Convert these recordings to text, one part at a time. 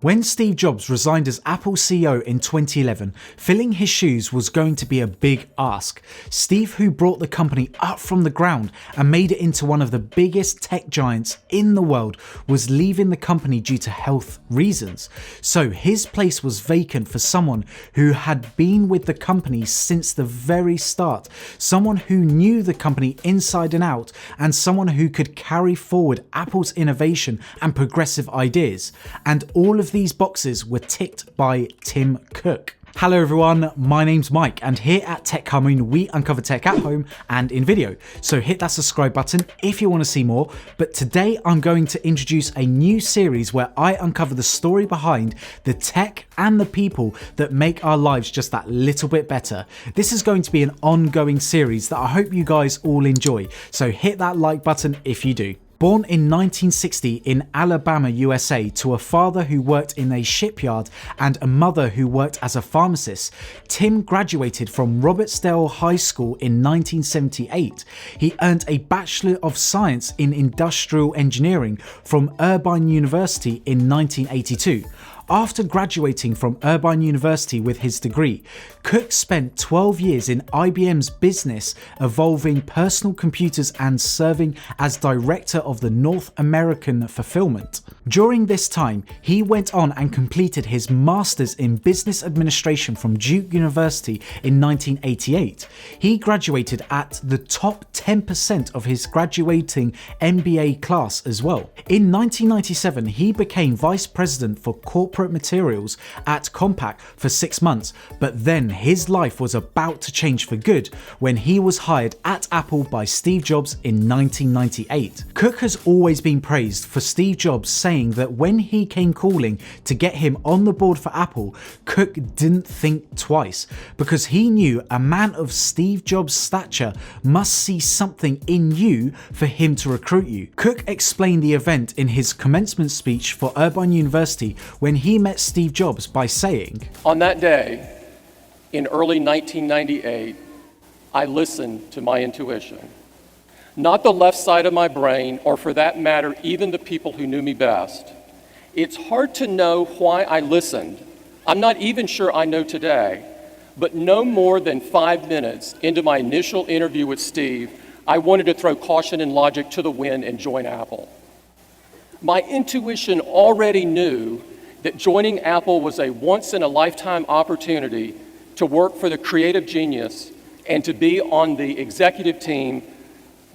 When Steve Jobs resigned as Apple CEO in 2011, filling his shoes was going to be a big ask. Steve, who brought the company up from the ground and made it into one of the biggest tech giants in the world, was leaving the company due to health reasons. So his place was vacant for someone who had been with the company since the very start, someone who knew the company inside and out, and someone who could carry forward Apple's innovation and progressive ideas. And all of these boxes were ticked by Tim Cook. Hello everyone, my name's Mike, and here at Tech Commune we uncover tech at home and in video. So hit that subscribe button if you want to see more, but today I'm going to introduce a new series where I uncover the story behind the tech and the people that make our lives just that little bit better. This is going to be an ongoing series that I hope you guys all enjoy, so hit that like button if you do. Born in 1960 in Alabama, USA, to a father who worked in a shipyard and a mother who worked as a pharmacist, Tim graduated from Robertsdale High School in 1978. He earned a Bachelor of Science in Industrial Engineering from Irvine University in 1982. After graduating from Irvine University with his degree, Cook spent 12 years in IBM's business evolving personal computers and serving as director of the North American fulfillment. During this time, he went on and completed his master's in business administration from Duke University in 1988. He graduated at the top 10% of his graduating MBA class as well. In 1997, he became vice president for corporate materials at Compaq for 6 months, but then his life was about to change for good when he was hired at Apple by Steve Jobs in 1998. Cook has always been praised for Steve Jobs saying that when he came calling to get him on the board for Apple, Cook didn't think twice, because he knew a man of Steve Jobs' stature must see something in you for him to recruit you. Cook explained the event in his commencement speech for Irvine University when he met Steve Jobs by saying, "On that day, in early 1998, I listened to my intuition. Not the left side of my brain, or for that matter, even the people who knew me best. It's hard to know why I listened. I'm not even sure I know today. But no more than 5 minutes into my initial interview with Steve, I wanted to throw caution and logic to the wind and join Apple. My intuition already knew that joining Apple was a once-in-a-lifetime opportunity to work for the creative genius and to be on the executive team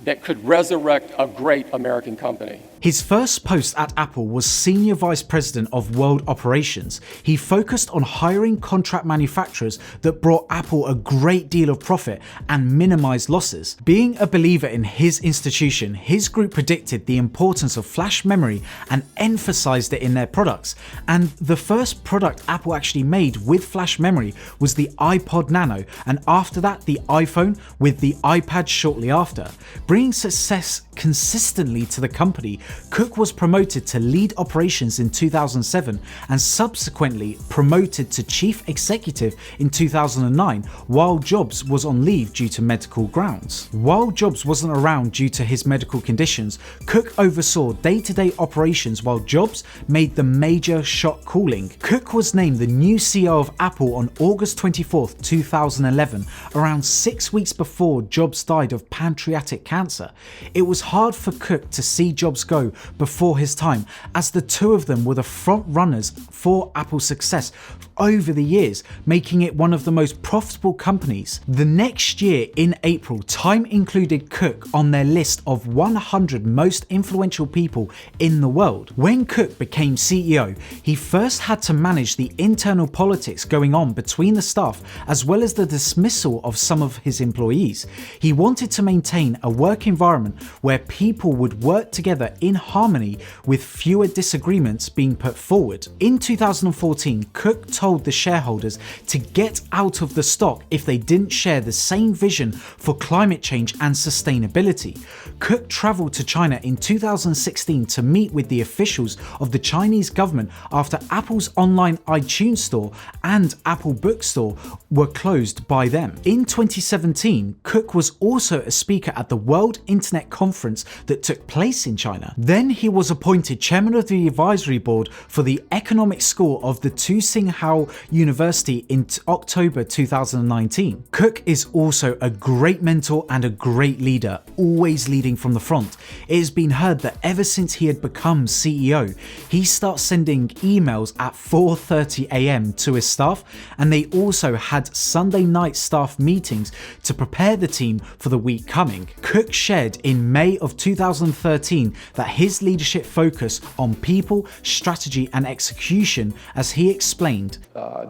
that could resurrect a great American company." His first post at Apple was Senior Vice President of World Operations. He focused on hiring contract manufacturers that brought Apple a great deal of profit and minimized losses. Being a believer in his institution, his group predicted the importance of flash memory and emphasized it in their products. And the first product Apple actually made with flash memory was the iPod Nano, and after that the iPhone, with the iPad shortly after. Bringing success consistently to the company, Cook was promoted to lead operations in 2007 and subsequently promoted to chief executive in 2009 while Jobs was on leave due to medical grounds. While Jobs wasn't around due to his medical conditions, Cook oversaw day-to-day operations while Jobs made the major shot calling. Cook was named the new CEO of Apple on August 24th, 2011, around 6 weeks before Jobs died of pancreatic cancer. It was hard for Cook to see Jobs go before his time, as the two of them were the front runners for Apple's success over the years, making it one of the most profitable companies. The next year in April, Time included Cook on their list of 100 most influential people in the world. When Cook became CEO, he first had to manage the internal politics going on between the staff, as well as the dismissal of some of his employees. He wanted to maintain a work environment where people would work together in harmony with fewer disagreements being put forward. In 2014, Cook told the shareholders to get out of the stock if they didn't share the same vision for climate change and sustainability. Cook traveled to China in 2016 to meet with the officials of the Chinese government after Apple's online iTunes store and Apple Bookstore were closed by them. In 2017, Cook was also a speaker at the World Internet Conference that took place in China. Then he was appointed chairman of the advisory board for the economics school of the Tsinghua University in October 2019. Cook is also a great mentor and a great leader, always leading from the front. It has been heard that ever since he had become CEO, he starts sending emails at 4:30 a.m. to his staff, and they also had Sunday night staff meetings to prepare the team for the week coming. Cook shared in May of 2013 that his leadership focus on people, strategy and execution, as he explained.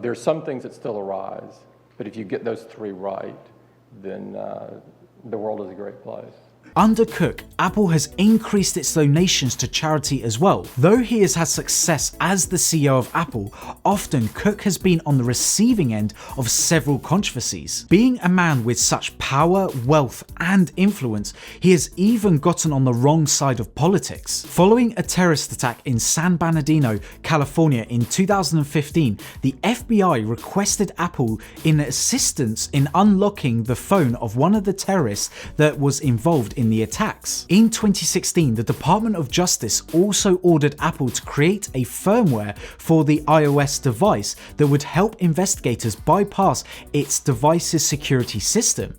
There's some things that still arise, but if you get those three right, then the world is a great place. Under Cook, Apple has increased its donations to charity as well. Though he has had success as the CEO of Apple, often Cook has been on the receiving end of several controversies. Being a man with such power, wealth and influence, he has even gotten on the wrong side of politics. Following a terrorist attack in San Bernardino, California in 2015, the FBI requested Apple in assistance in unlocking the phone of one of the terrorists that was involved in the attacks. In 2016, the Department of Justice also ordered Apple to create a firmware for the iOS device that would help investigators bypass its device's security system.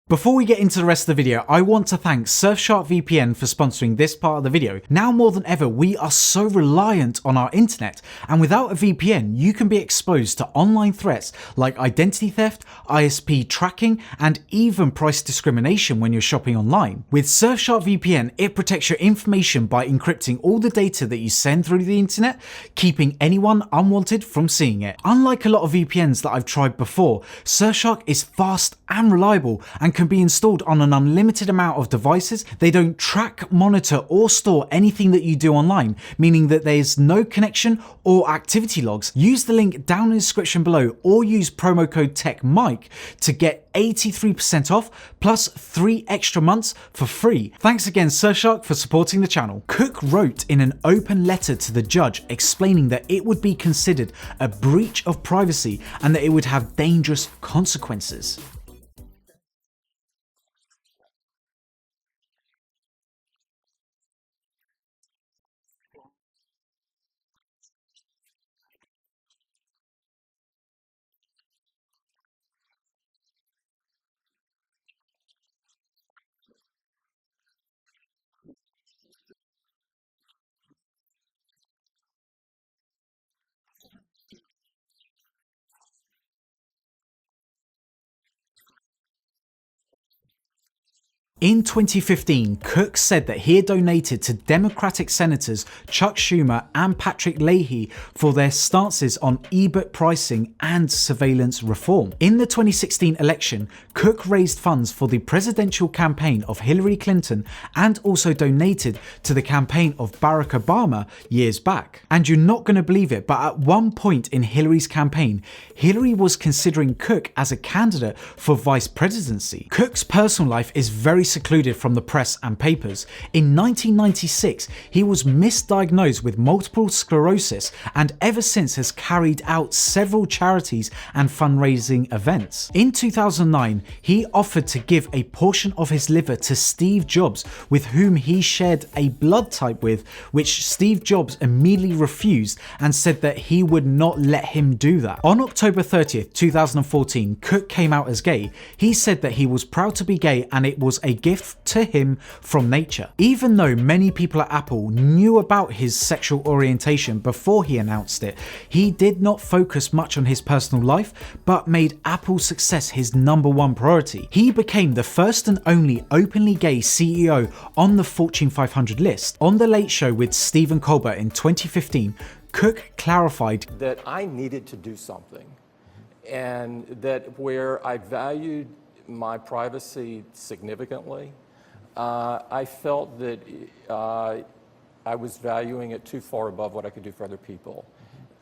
Before we get into the rest of the video, I want to thank Surfshark VPN for sponsoring this part of the video. Now more than ever, we are so reliant on our internet, and without a VPN, you can be exposed to online threats like identity theft, ISP tracking, and even price discrimination when you're shopping online. With Surfshark VPN, it protects your information by encrypting all the data that you send through the internet, keeping anyone unwanted from seeing it. Unlike a lot of VPNs that I've tried before, Surfshark is fast and reliable and can be installed on an unlimited amount of devices. They don't track, monitor or store anything that you do online, meaning that there's no connection or activity logs. Use the link down in the description below or use promo code TECHMIKE to get 83% off plus 3 extra months for free. Thanks again Surfshark for supporting the channel. Cook wrote in an open letter to the judge explaining that it would be considered a breach of privacy and that it would have dangerous consequences. In 2015, Cook said that he had donated to Democratic Senators Chuck Schumer and Patrick Leahy for their stances on e-book pricing and surveillance reform. In the 2016 election, Cook raised funds for the presidential campaign of Hillary Clinton and also donated to the campaign of Barack Obama years back. And you're not going to believe it, but at one point in Hillary's campaign, Hillary was considering Cook as a candidate for vice presidency. Cook's personal life is very secluded from the press and papers. In 1996, he was misdiagnosed with multiple sclerosis and ever since has carried out several charities and fundraising events. In 2009, he offered to give a portion of his liver to Steve Jobs, with whom he shared a blood type with, which Steve Jobs immediately refused and said that he would not let him do that. On October 30th, 2014, Cook came out as gay. He said that he was proud to be gay and it was a gift to him from nature. Even though many people at Apple knew about his sexual orientation before he announced it, he did not focus much on his personal life, but made Apple's success his #1 priority. He became the first and only openly gay CEO on the Fortune 500 list. On The Late Show with Stephen Colbert in 2015, Cook clarified that I needed to do something, and that where I valued my privacy significantly, I felt that I was valuing it too far above what I could do for other people.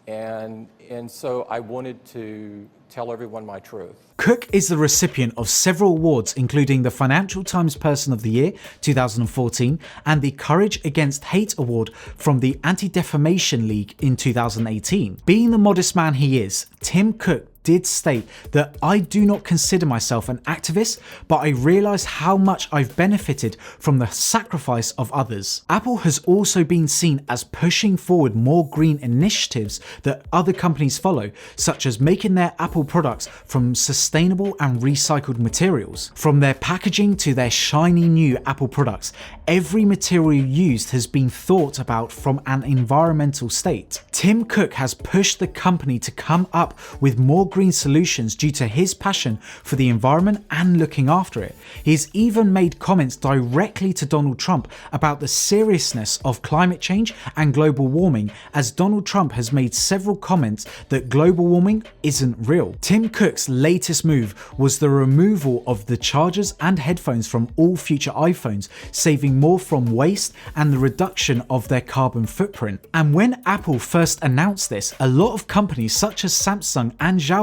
And so I wanted to tell everyone my truth. Cook is the recipient of several awards, including the Financial Times Person of the Year 2014 and the Courage Against Hate Award from the Anti-Defamation League in 2018. Being the modest man he is, Tim Cook did state that I do not consider myself an activist, but I realise how much I've benefited from the sacrifice of others. Apple has also been seen as pushing forward more green initiatives that other companies follow, such as making their Apple products from sustainable and recycled materials. From their packaging to their shiny new Apple products, every material used has been thought about from an environmental state. Tim Cook has pushed the company to come up with more green solutions due to his passion for the environment and looking after it. He's even made comments directly to Donald Trump about the seriousness of climate change and global warming, as Donald Trump has made several comments that global warming isn't real. Tim Cook's latest move was the removal of the chargers and headphones from all future iPhones, saving more from waste and the reduction of their carbon footprint. And when Apple first announced this, a lot of companies such as Samsung and Xiaomi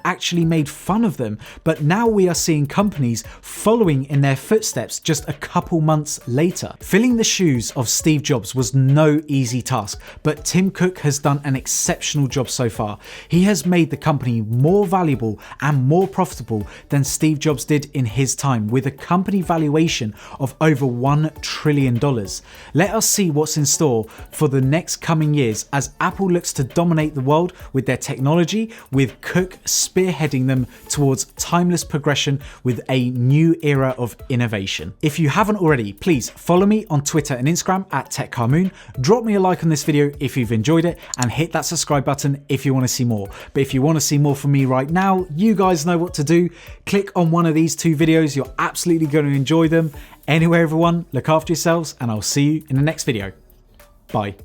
actually made fun of them, but now we are seeing companies following in their footsteps just a couple months later. Filling the shoes of Steve Jobs was no easy task, but Tim Cook has done an exceptional job so far. He has made the company more valuable and more profitable than Steve Jobs did in his time, with a company valuation of over $1 trillion. Let us see what's in store for the next coming years as Apple looks to dominate the world with their technology, with Cook spearheading them towards timeless progression with a new era of innovation. If you haven't already, please follow me on Twitter and Instagram at TechCarMoon, drop me a like on this video if you've enjoyed it, and hit that subscribe button if you want to see more. But if you want to see more from me right now, you guys know what to do. Click on one of these two videos, you're absolutely going to enjoy them. Anyway everyone, look after yourselves and I'll see you in the next video. Bye.